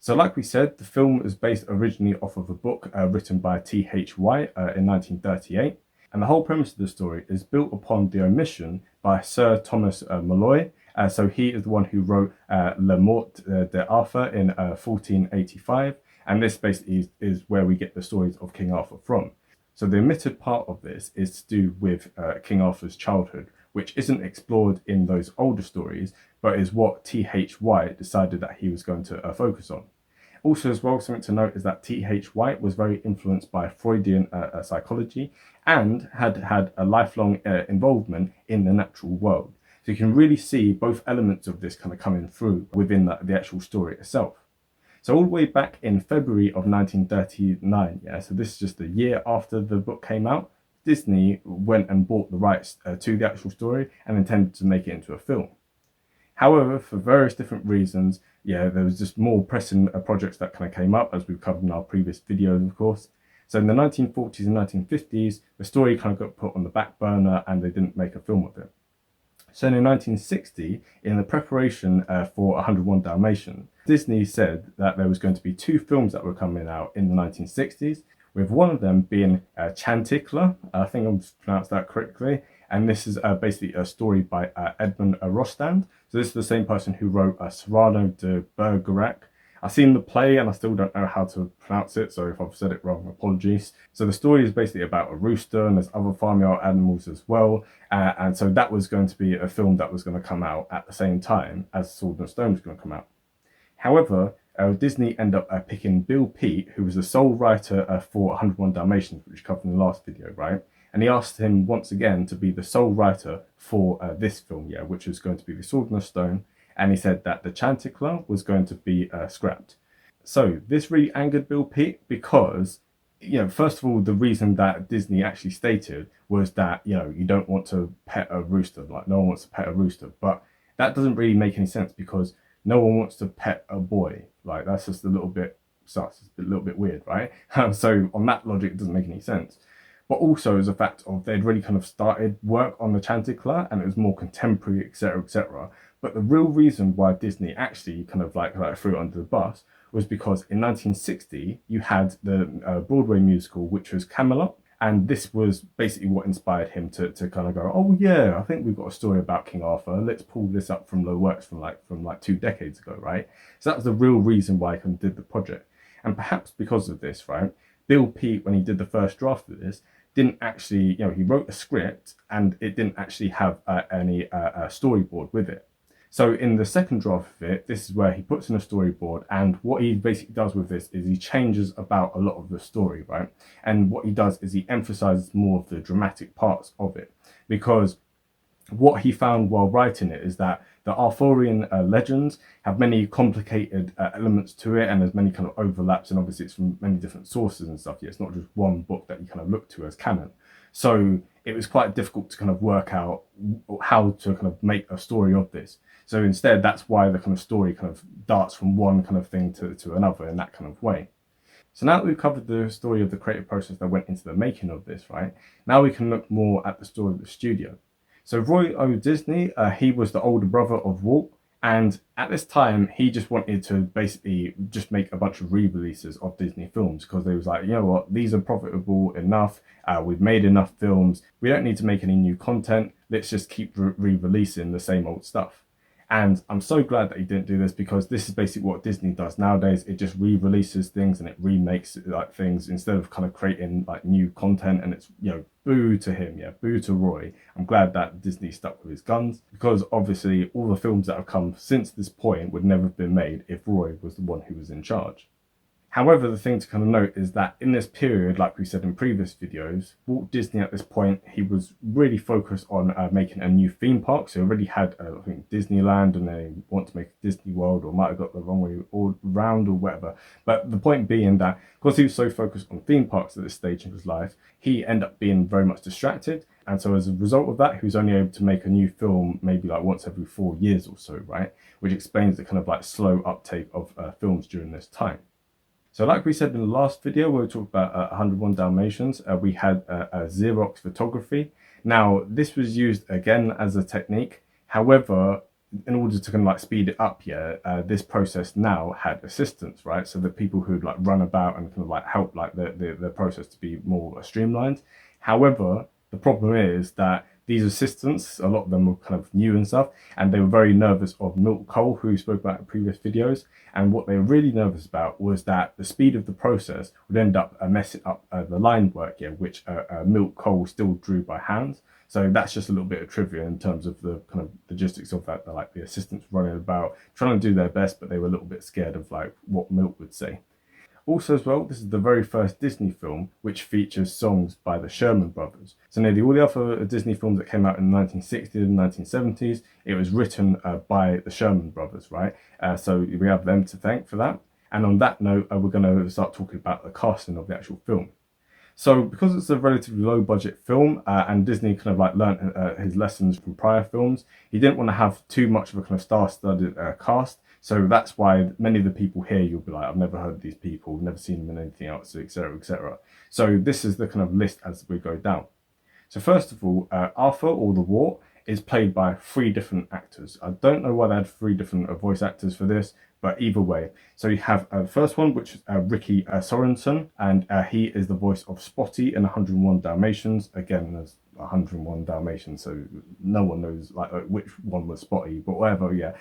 So like we said, the film is based originally off of a book written by T.H. White in 1938. And the whole premise of the story is built upon the omission by Sir Thomas Molloy. So he is the one who wrote Le Morte d'Arthur in 1485. And this basically is where we get the stories of King Arthur from. So the omitted part of this is to do with King Arthur's childhood, which isn't explored in those older stories, but is what T.H. White decided that he was going to focus on. Also as well, something to note is that T.H. White was very influenced by Freudian psychology and had had a lifelong involvement in the natural world. So you can really see both elements of this kind of coming through within the actual story itself. So all the way back in February of 1939, so this is just a year after the book came out, Disney went and bought the rights to the actual story and intended to make it into a film. However, for various different reasons, there was just more pressing projects that kind of came up, as we've covered in our previous videos, of course. So in the 1940s and 1950s, the story kind of got put on the back burner and they didn't make a film of it. So in 1960, in the preparation for 101 Dalmatians, Disney said that there was going to be 2 films that were coming out in the 1960s, with one of them being Chanticleer, I think I'm pronounced that correctly, and this is basically a story by Edmond Rostand. So this is the same person who wrote Cyrano de Bergerac. I've seen the play and I still don't know how to pronounce it, so if I've said it wrong, apologies. So the story is basically about a rooster and there's other farmyard animals as well. And so that was going to be a film that was going to come out at the same time as Sword and Stone was going to come out. However, Disney ended up picking Bill Peet, who was the sole writer for 101 Dalmatians, which covered in the last video, right? And he asked him once again to be the sole writer for this film, which was going to be The Sword and the Stone. And he said that the Chanticleer was going to be scrapped. So this really angered Bill Peet because, first of all, the reason that Disney actually stated was that, you don't want to pet a rooster, like no one wants to pet a rooster. But that doesn't really make any sense because no one wants to pet a boy. Like that's just a little bit sus, it's a little bit weird, right? So on that logic, it doesn't make any sense. But also as a fact of they'd really kind of started work on the Chanticleer and it was more contemporary, etc., etc. But the real reason why Disney actually kind of like threw it under the bus was because in 1960 you had the Broadway musical, which was Camelot. And this was basically what inspired him to kind of go, oh yeah, I think we've got a story about King Arthur. Let's pull this up from the works from like 2 decades ago, right? So that was the real reason why he kind of did the project. And perhaps because of this, right, Bill Peet, when he did the first draft of this, didn't actually, he wrote a script and it didn't actually have any storyboard with it. So in the second draft of it, this is where he puts in a storyboard, and what he basically does with this is he changes about a lot of the story, right? And what he does is he emphasizes more of the dramatic parts of it, because what he found while writing it is that the Arthurian legends have many complicated elements to it, and there's many kind of overlaps, and obviously it's from many different sources and stuff. It's not just one book that you kind of look to as canon. So it was quite difficult to kind of work out how to kind of make a story of this. So instead, that's why the kind of story kind of darts from one kind of thing to another in that kind of way. So now that we've covered the story of the creative process that went into the making of this, right, now we can look more at the story of the studio. So Roy O. Disney, he was the older brother of Walt, and at this time, he just wanted to basically just make a bunch of re-releases of Disney films because they was like, you know what, these are profitable enough, we've made enough films, we don't need to make any new content, let's just keep re-releasing the same old stuff. And I'm so glad that he didn't do this because this is basically what Disney does nowadays. It just re-releases things and it remakes like things instead of kind of creating like new content. And it's, boo to him, boo to Roy. I'm glad that Disney stuck with his guns because obviously all the films that have come since this point would never have been made if Roy was the one who was in charge. However, the thing to kind of note is that in this period, like we said in previous videos, Walt Disney at this point, he was really focused on making a new theme park. So he already had, I think, Disneyland, and they want to make Disney World, or might have got the wrong way all round or whatever. But the point being that because he was so focused on theme parks at this stage in his life, he ended up being very much distracted. And so as a result of that, he was only able to make a new film maybe like once every 4 years or so, right? Which explains the kind of like slow uptake of films during this time. So like we said in the last video, where we talked about 101 Dalmatians, we had Xerox photography. Now, this was used again as a technique. However, in order to kind of like speed it up, this process now had assistants, right? So the people who'd like run about and kind of like help like the process to be more streamlined. However, the problem is that these assistants, a lot of them were kind of new and stuff, and they were very nervous of Milt Cole, who we spoke about in previous videos. And what they were really nervous about was that the speed of the process would end up messing up the line work, which Milt Cole still drew by hand. So that's just a little bit of trivia in terms of the kind of logistics of that. Like the assistants running about trying to do their best, but they were a little bit scared of like what Milt would say. Also as well, this is the very first Disney film which features songs by the Sherman Brothers. So nearly all the other Disney films that came out in the 1960s and 1970s, it was written by the Sherman Brothers, right? So we have them to thank for that. And on that note, we're going to start talking about the casting of the actual film. So because it's a relatively low budget film and Disney kind of like learned his lessons from prior films, he didn't want to have too much of a kind of star-studded cast. So that's why many of the people here, you'll be like, I've never heard of these people, never seen them in anything else, etc., etc. So this is the kind of list as we go down. So first of all, Arthur, or the Wart, is played by 3 different actors. I don't know why they had 3 different voice actors for this, but either way. So you have the first one, which is Ricky Sorensen, and he is the voice of Spotty in 101 Dalmatians. Again, there's 101 Dalmatians, so no one knows like which one was Spotty, but whatever, yeah.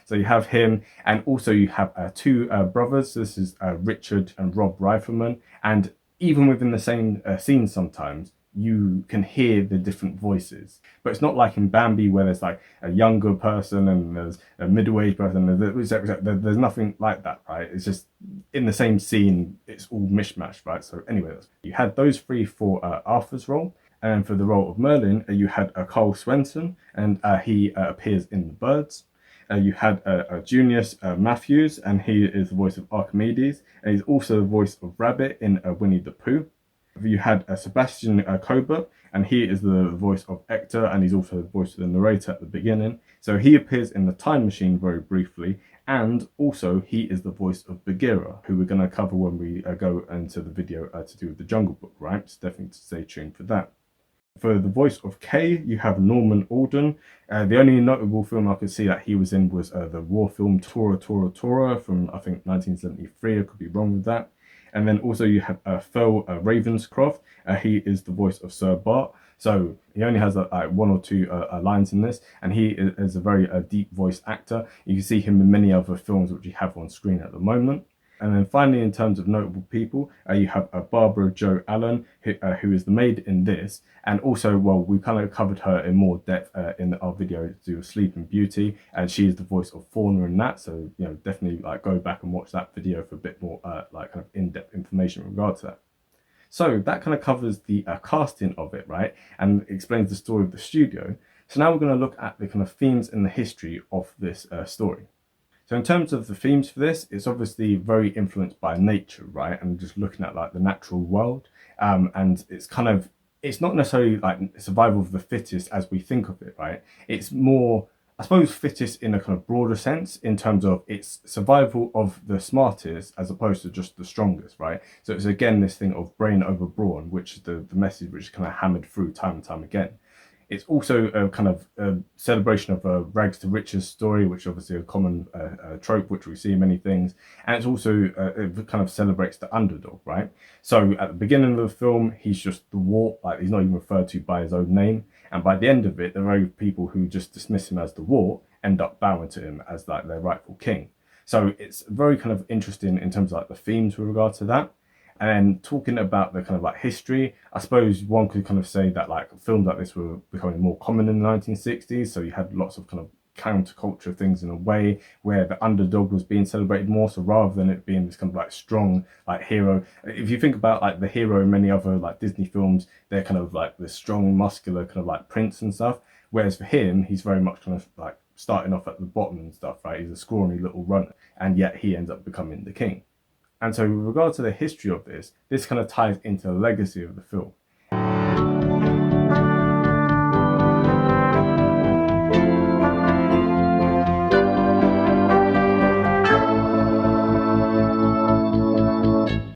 So you have him, and also you have 2 brothers. This is Richard and Rob Reifferman, and even within the same scene sometimes, you can hear the different voices. But it's not like in Bambi where there's like a younger person and there's a middle-aged person. There's nothing like that, right? It's just in the same scene, it's all mishmashed, right? So anyway, you had those 3 for Arthur's role. And for the role of Merlin, you had Carl Swenson, and he appears in The Birds. You had Junius Matthews, and he is the voice of Archimedes, and he's also the voice of Rabbit in Winnie the Pooh. You had Sebastian Cobert, and he is the voice of Hector, and he's also the voice of the narrator at the beginning. So he appears in The Time Machine very briefly, and also he is the voice of Bagheera, who we're going to cover when we go into the video to do with the Jungle Book, right? So definitely stay tuned for that. For the voice of Kay, you have Norman Alden. The only notable film I could see that he was in was the war film Tora Tora Tora from, I think, 1973. I could be wrong with that. And then also you have Phil Ravenscroft. He is the voice of Sir Bart. So he only has like 1 or 2 lines in this, and he is a very deep voice actor. You can see him in many other films which you have on screen at the moment. And then finally, in terms of notable people, you have Barbara Jo Allen, who is the maid in this. And also, well, we kind of covered her in more depth in our video to do with Sleeping Beauty. And she is the voice of Fauna in that. So, you know, definitely like go back and watch that video for a bit more like kind of in-depth information in regard to that. So that kind of covers the casting of it, right? And explains the story of the studio. So now we're going to look at the kind of themes and the history of this story. So in terms of the themes for this, it's obviously very influenced by nature, right? And just looking at like the natural world. And it's kind of, it's not necessarily like survival of the fittest as we think of it, right? It's more, I suppose, fittest in a kind of broader sense in terms of it's survival of the smartest as opposed to just the strongest, right? So it's again this thing of brain over brawn, which is the message which is kind of hammered through time and time again. It's also a kind of celebration of a rags to riches story, which is obviously a common trope, which we see in many things. And it's also, it kind of celebrates the underdog, right? So at the beginning of the film, he's just the Wart, like he's not even referred to by his own name. And by the end of it, the very people who just dismiss him as the Wart end up bowing to him as like their rightful king. So it's very kind of interesting in terms of like the themes with regard to that. And talking about the kind of like history, I suppose one could kind of say that like films like this were becoming more common in the 1960s. So you had lots of kind of counterculture things in a way where the underdog was being celebrated more. So rather than it being this kind of like strong like hero, if you think about like the hero in many other like Disney films, they're kind of like the strong, muscular kind of like prince and stuff. Whereas for him, he's very much kind of like starting off at the bottom and stuff, right? He's a scrawny little runner, and yet he ends up becoming the king. And so with regard to the history of this kind of ties into the legacy of the film.